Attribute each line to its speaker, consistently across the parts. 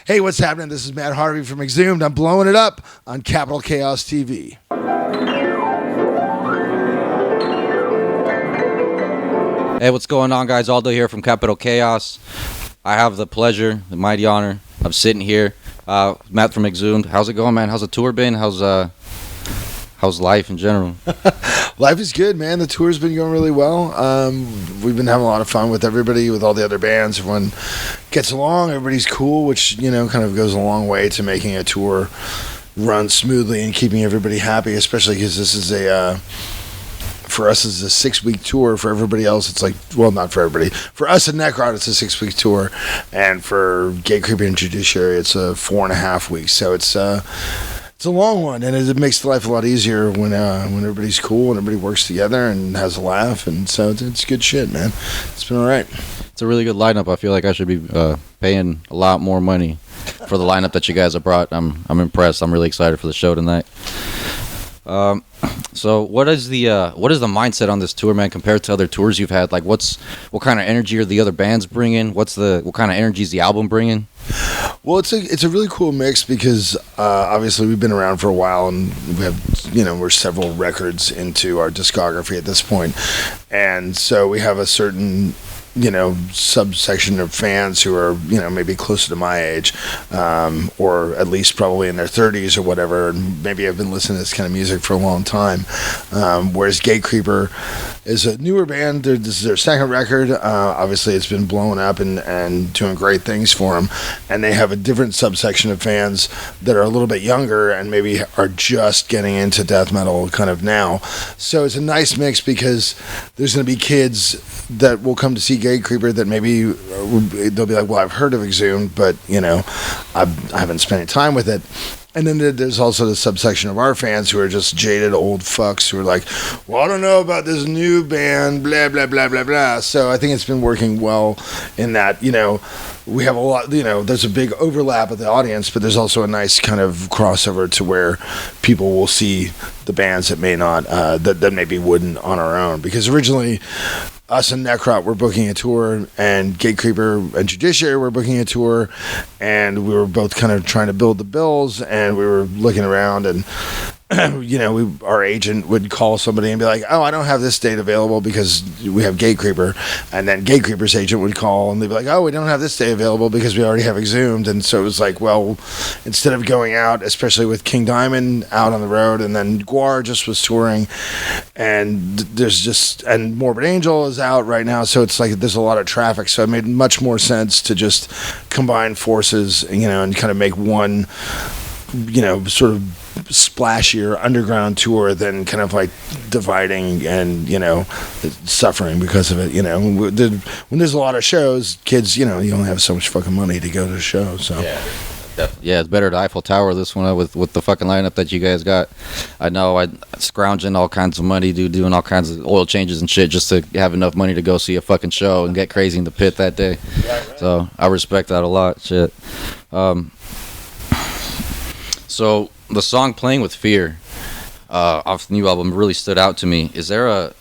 Speaker 1: Hey, what's happening? This is Matt Harvey from EXHUMED. I'm blowing it up on Capital Chaos TV.
Speaker 2: Hey, what's going on, guys? ALDO here from Capital Chaos. I have the pleasure, the mighty honor of sitting here. Matt from EXHUMED. How's it going, man? How's the tour been? How's life in general?
Speaker 1: Life is good, man. The tour's been going really well. We've been having a lot of fun with everybody, with all the other bands. Everyone gets along. Everybody's cool, which, kind of goes a long way to making a tour run smoothly and keeping everybody happy, especially because this is for us, it's a 6-week tour. For everybody else, it's not for everybody. For us at Necrot, it's a 6-week tour. And for Gatekeeper and Judiciary, it's a 4.5 weeks. So it's a long one, and it makes life a lot easier when everybody's cool and everybody works together and has a laugh, and so it's good shit, man. It's been all right.
Speaker 2: It's a really good lineup. I feel like I should be paying a lot more money for the lineup that you guys have brought. I'm impressed. I'm really excited for the show tonight. So what is the mindset on this tour, man, compared to other tours you've had? Like, what kind of energy are the other bands bringing? What kind of energy is the album bringing?
Speaker 1: Well, it's a really cool mix because obviously we've been around for a while, and we have we're several records into our discography at this point, and so we have a certain subsection of fans who are, maybe closer to my age, or at least probably in their 30s or whatever, and maybe have been listening to this kind of music for a long time. Whereas Gatekeeper is a newer band. This is their second record. Obviously, it's been blowing up and doing great things for them. And they have a different subsection of fans that are a little bit younger and maybe are just getting into death metal kind of now. So it's a nice mix because there's going to be kids that will come to see Gatekeeper that maybe they'll be like, well, I've heard of EXHUMED, but I haven't spent any time with it. And then there's also the subsection of our fans who are just jaded old fucks who are like, well, I don't know about this new band, blah blah blah blah blah. So I think it's been working well in that we have a lot, there's a big overlap of the audience, but there's also a nice kind of crossover to where people will see the bands that may not, that maybe wouldn't on our own. Because originally, us and Necrot were booking a tour, and Gatekeeper and Judiciary were booking a tour, and we were both kind of trying to build the bills, and we were looking around, and our agent would call somebody and be like, oh, I don't have this date available because we have Gatekeeper. And then Gatekeeper's agent would call and they'd be like, oh, we don't have this date available because we already have EXHUMED. And so it was like, well, instead of going out, especially with King Diamond out on the road, and then Guar just was touring, and and Morbid Angel is out right now. So it's like there's a lot of traffic. So it made much more sense to just combine forces, and kind of make one, sort of splashier underground tour than kind of like dividing and suffering because of it. When there's a lot of shows, kids, you only have so much fucking money to go to a show. So
Speaker 2: yeah, it's better to Eiffel Tower this one with the fucking lineup that you guys got. I know I scrounging all kinds of money, doing all kinds of oil changes and shit just to have enough money to go see a fucking show and get crazy in the pit that day. Right. So I respect that a lot. Shit. So the song "Playing with Fear" off the new album really stood out to me. Is there a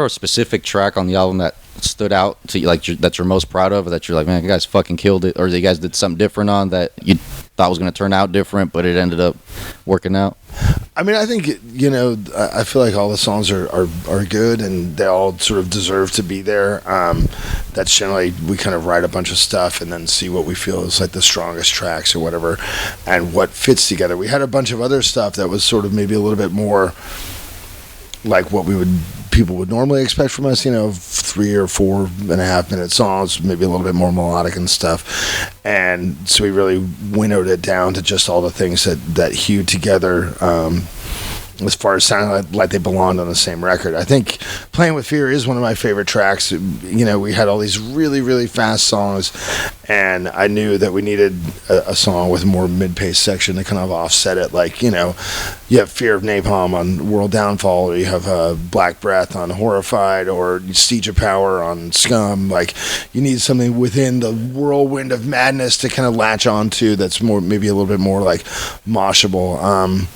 Speaker 2: specific track on the album that stood out to you, that you're most proud of, or that you're like, man, you guys fucking killed it, or you guys did something different on that you thought was going to turn out different, but it ended up working out?
Speaker 1: I mean, I think, I feel like all the songs are good, and they all sort of deserve to be there. That's generally, we kind of write a bunch of stuff and then see what we feel is like the strongest tracks or whatever, and what fits together. We had a bunch of other stuff that was sort of maybe a little bit more like what people would normally expect from us, 3 or 4.5 minute songs, maybe a little bit more melodic and stuff. And so we really winnowed it down to just all the things that hewed together, as far as sounding like they belonged on the same record. I think Playing with Fear is one of my favorite tracks. We had all these really, really fast songs, and I knew that we needed a song with a more mid-paced section to kind of offset it. Like, you have Fear of Napalm on World Downfall, or you have Black Breath on Horrified, or Siege of Power on Scum. Like, you need something within the whirlwind of madness to kind of latch onto that's more, maybe a little bit more like moshable.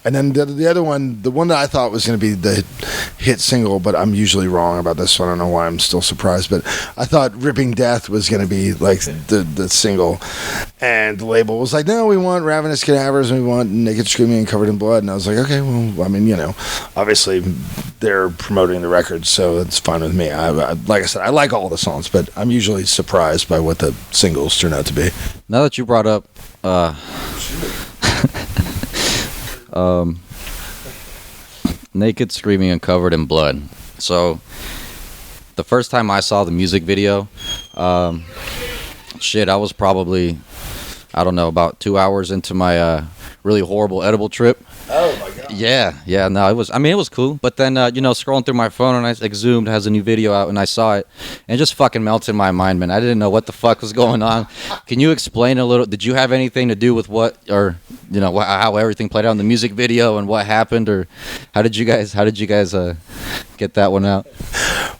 Speaker 1: And then the other one, the one that I thought was going to be the hit single, but I'm usually wrong about this, so I don't know why I'm still surprised. But I thought "Ripping Death" was going to be like the single, and the label was like, "No, we want Ravenous Cadavers and we want Naked Screaming and Covered in Blood." And I was like, "Okay, well, I mean, you know, obviously they're promoting the record, so it's fine with me." I like I said, I like all the songs, but I'm usually surprised by what the singles turn out to be.
Speaker 2: Now that you brought up Naked Screaming and Covered in Blood, so the first time I saw the music video, I was probably, I don't know, about 2 hours into my really horrible edible trip.
Speaker 1: Oh my god.
Speaker 2: Yeah, no, it was cool. But then, scrolling through my phone, and EXHUMED has a new video out, and I saw it, and it just fucking melted my mind, man. I didn't know what the fuck was going on. Can you explain a little? Did you have anything to do with what, or how everything played out in the music video and what happened, or how did you guys get that one out?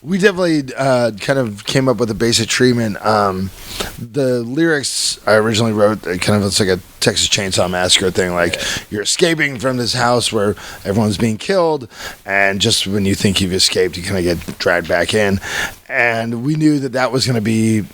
Speaker 1: We definitely kind of came up with a basic treatment. The lyrics I originally wrote, it's like a Texas Chainsaw Massacre thing, like you're escaping from this house where everyone's being killed, and just when you think you've escaped, you kind of get dragged back in. And we knew that was going to be,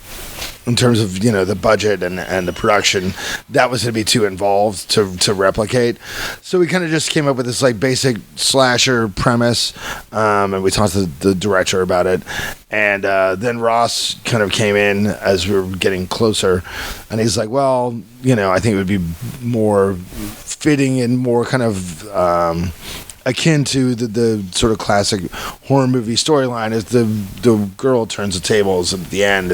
Speaker 1: in terms of the budget and the production, that was going to be too involved to replicate. So we kind of just came up with this like basic slasher premise, and we talked to the director about it. And then Ross kind of came in as we were getting closer, and he's like, "Well, I think it would be more fitting and more kind of akin to the sort of classic horror movie storyline is the girl turns the tables at the end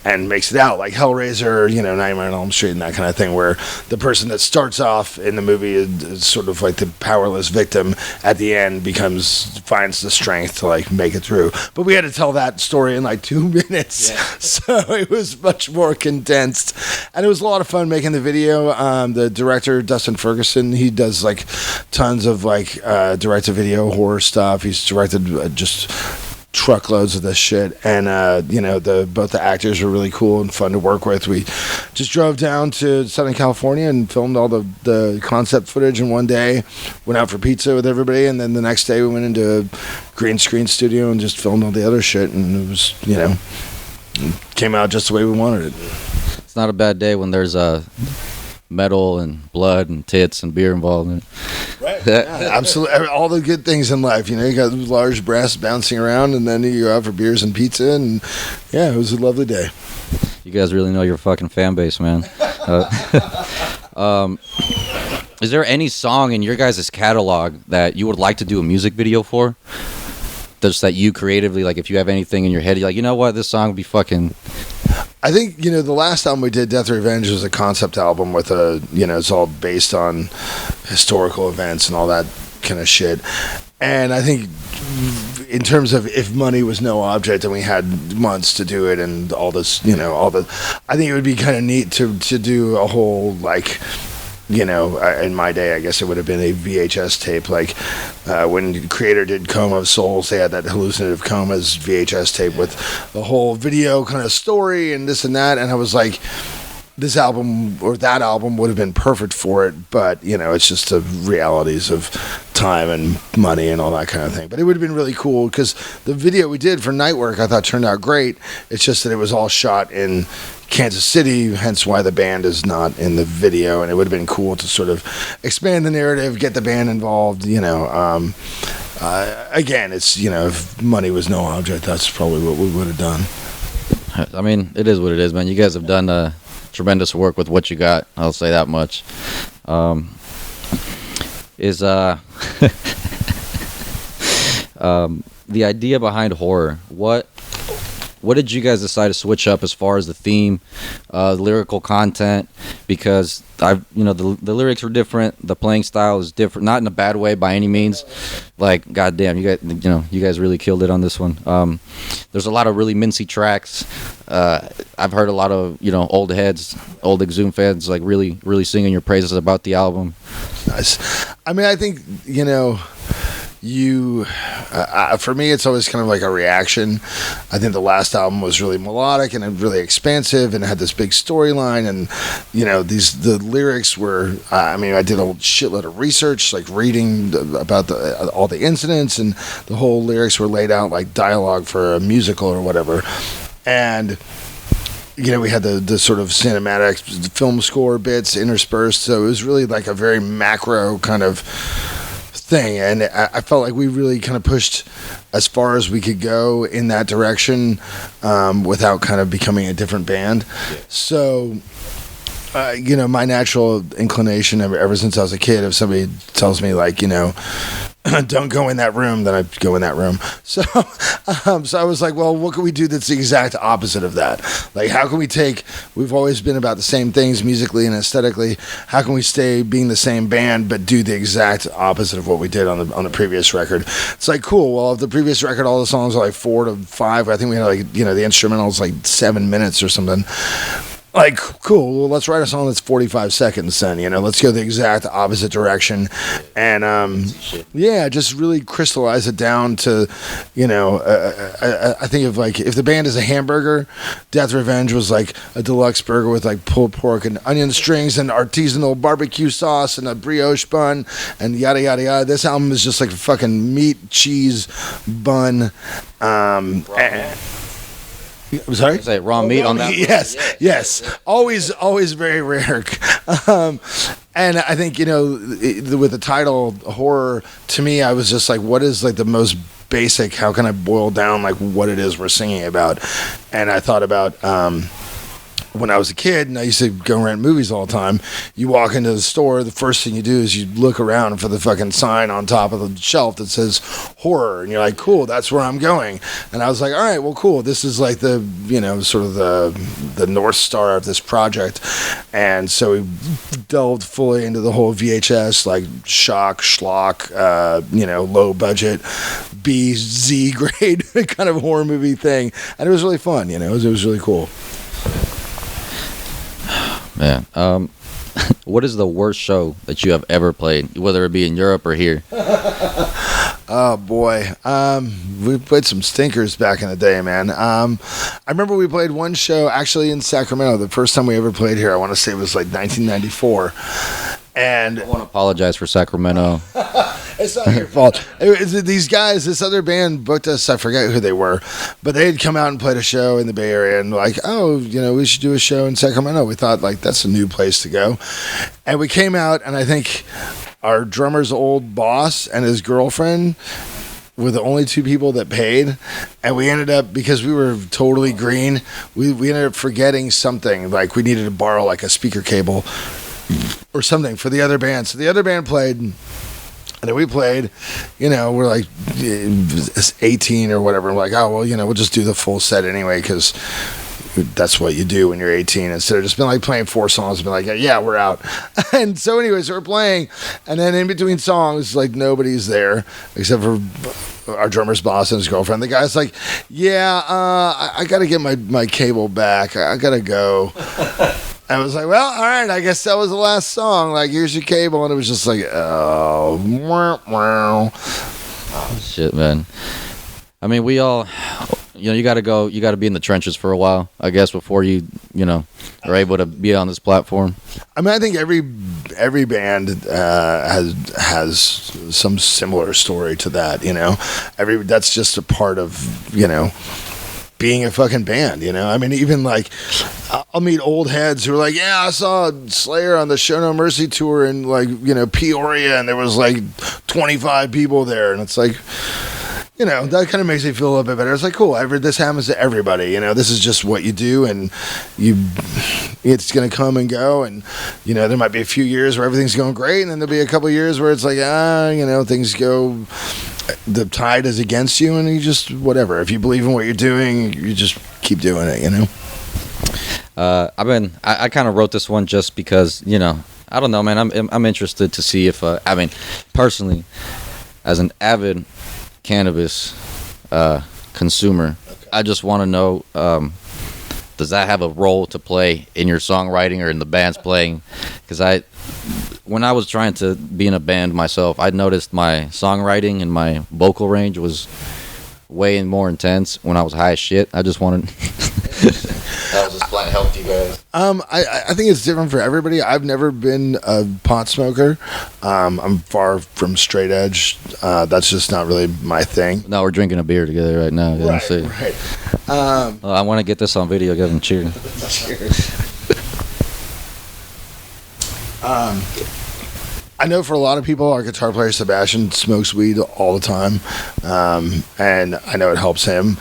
Speaker 1: and makes it out like Hellraiser, Nightmare on Elm Street and that kind of thing, where the person that starts off in the movie is sort of like the powerless victim at the end finds the strength to like make it through. But we had to tell that story in like 2 minutes, so it was much more condensed, and it was a lot of fun making the video. The director Dustin Ferguson, he does like tons of like direct-to-video horror stuff. He's directed just truckloads of this shit, and both the actors were really cool and fun to work with. We just drove down to Southern California and filmed all the concept footage in one day, went out for pizza with everybody, and then the next day we went into a green screen studio and just filmed all the other shit, and it was came out just the way we wanted it.
Speaker 2: It's not a bad day when there's metal and blood and tits and beer involved in it.
Speaker 1: Right. Yeah, absolutely. All the good things in life. You got large breasts bouncing around, and then you go out for beers and pizza, and yeah, it was a lovely day.
Speaker 2: You guys really know your fucking fan base, man. Is there any song in your guys' catalog that you would like to do a music video for? Just that you creatively, like, if you have anything in your head, you're like, you know what, this song would be fucking...
Speaker 1: I think, the last album we did, Death or Revenge, was a concept album with it's all based on historical events and all that kind of shit. And I think in terms of if money was no object and we had months to do it and all this, I think it would be kind of neat to do a whole, like, in my day, I guess it would have been a VHS tape. Like when Creator did Coma of Souls, they had that Hallucinative Comas VHS tape with the whole video kind of story and this and that. And I was like, this album or that album would have been perfect for it. But, it's just the realities of time and money and all that kind of thing. But it would have been really cool because the video we did for Nightwork I thought turned out great. It's just that it was all shot in Kansas City, hence why the band is not in the video, and it would have been cool to sort of expand the narrative, get the band involved. Again, it's if money was no object, that's probably what we would have done.
Speaker 2: I mean, it is what it is, man. You guys have done tremendous work with what you got. I'll say that much. The idea behind horror, what did you guys decide to switch up as far as the theme, lyrical content? Because the lyrics were different, the playing style is different, not in a bad way by any means. Like, goddamn, you guys really killed it on this one. There's a lot of really mincy tracks. I've heard a lot of old heads, old EXHUMED fans, like really, really singing your praises about the album.
Speaker 1: Nice. I mean, I think you for me it's always kind of like a reaction. I think the last album was really melodic and really expansive and had this big storyline, and the lyrics were I did a shitload of research, like reading about all the incidents, and the whole lyrics were laid out like dialogue for a musical or whatever. And we had the sort of cinematic film score bits interspersed, so it was really like a very macro kind of thing, and I felt like we really kind of pushed as far as we could go in that direction without kind of becoming a different band. Yeah. So my natural inclination ever since I was a kid, if somebody tells me like, don't go in that room, then I go in that room. So so I was like, well, what can we do that's the exact opposite of that? Like, how can we we've always been about the same things musically and aesthetically. How can we stay being the same band but do the exact opposite of what we did on the previous record? It's like, cool. Well, if the previous record, all the songs are like 4 to 5, I think we had like, the instrumentals like 7 minutes or something. Like, cool, well, let's write a song that's 45 seconds then, let's go the exact opposite direction. And, just really crystallize it down to, I think of like, if the band is a hamburger, Death Revenge was like a deluxe burger with like pulled pork and onion strings and artisanal barbecue sauce and a brioche bun and yada, yada, yada. This album is just like a fucking meat, cheese, bun, I'm sorry?
Speaker 2: I say raw meat on that.
Speaker 1: Yes. Always very rare. And I think, with the title horror, to me, I was just like, what is like the most basic, how can I boil down like what it is we're singing about? And I thought about when I was a kid and I used to go rent movies all the time, you walk into the store, the first thing you do is you look around for the fucking sign on top of the shelf that says horror, and you're like, cool, that's where I'm going. And I was like, all right, well, cool, this is like the sort of the North Star of this project. And so we delved fully into the whole VHS like shock schlock low budget B Z grade kind of horror movie thing, and it was really fun. It was really cool.
Speaker 2: Man, what is the worst show that you have ever played, whether it be in Europe or here?
Speaker 1: Oh boy, we played some stinkers back in the day, man. I remember we played one show actually in Sacramento. The first time we ever played here, I want to say it was like 1994. And
Speaker 2: I want to apologize for Sacramento.
Speaker 1: It's not your fault. These guys, this other band booked us. I forget who they were, but they had come out and played a show in the Bay Area, and like, oh, we should do a show in Sacramento. We thought like that's a new place to go, and we came out, and I think our drummer's old boss and his girlfriend were the only two people that paid, and we ended up, because we were totally green, we ended up forgetting something, like we needed to borrow like a speaker cable or something for the other band. So the other band played, and then we played, we're like 18 or whatever. I'm like, oh, well, we'll just do the full set anyway, because that's what you do when you're 18. Instead of just been like playing 4 songs, been like, yeah, we're out. And so anyways, we're playing, and then in between songs, like nobody's there except for our drummer's boss and his girlfriend. The guy's like, yeah, I got to get my cable back. I got to go. I was like, well, all right, I guess that was the last song. Like, here's your cable. And it was just like, oh,
Speaker 2: shit, man. I mean, we all, you got to be in the trenches for a while, I guess, before you are able to be on this platform.
Speaker 1: I mean, I think every band has some similar story to that, that's just a part of, being a fucking band, I mean, even like I'll meet old heads who are like, yeah, I saw Slayer on the Show No Mercy tour in like, Peoria, and there was like 25 people there, and it's like, that kind of makes me feel a little bit better. It's like, cool, this happens to everybody, this is just what you do, and it's going to come and go, and, there might be a few years where everything's going great, and then there'll be a couple of years where it's like, things go, the tide is against you, and you just, whatever. If you believe in what you're doing, you just keep doing it,
Speaker 2: I kind of wrote this one just because, I don't know, man, I'm interested to see if, personally, as an avid cannabis consumer, okay, I just want to know, does that have a role to play in your songwriting or in the band's playing? Because when I was trying to be in a band myself, I noticed my songwriting and my vocal range was way more intense when I was high as shit. I just wanted. I was just trying to help you guys.
Speaker 1: I think it's different for everybody. I've never been a pot smoker. I'm far from straight edge. That's just not really my thing.
Speaker 2: No, we're drinking a beer together right now.
Speaker 1: Right.
Speaker 2: I want to get this on video. Give them cheers.
Speaker 1: Cheers. I know for a lot of people, our guitar player Sebastian smokes weed all the time, and I know it helps him.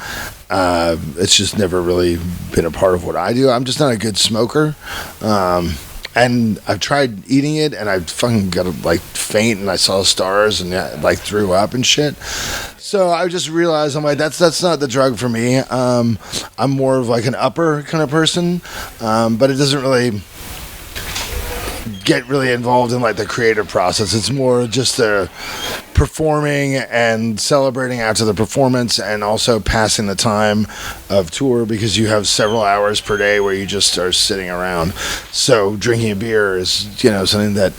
Speaker 1: It's just never really been a part of what I do. I'm just not a good smoker, and I've tried eating it, and I fucking got like faint, and I saw stars, and like threw up and shit. So I just realized I'm like, that's not the drug for me. I'm more of like an upper kind of person, but it doesn't really get really involved in like the creative process. It's more just the performing and celebrating after the performance, and also passing the time of tour, because you have several hours per day where you just are sitting around. So drinking a beer is, something that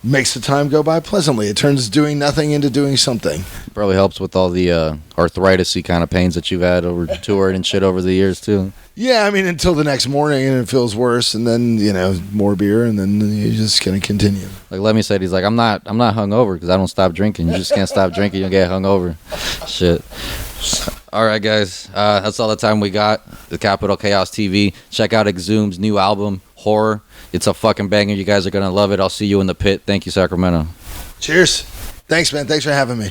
Speaker 1: makes the time go by pleasantly. It turns doing nothing into doing something.
Speaker 2: Probably helps with all the arthritis-y kind of pains that you've had over touring and shit over the years too.
Speaker 1: Yeah, I mean, until the next morning, and it feels worse, and then more beer, and then you just gonna continue.
Speaker 2: Like Lemmy said, he's like, I'm not hungover because I don't stop drinking. You just can't stop drinking, you'll get hungover. Shit. All right, guys, that's all the time we got. The Capital Chaos TV. Check out EXHUMED's new album, Horror. It's a fucking banger. You guys are gonna love it. I'll see you in the pit. Thank you, Sacramento.
Speaker 1: Cheers. Thanks, man. Thanks for having me.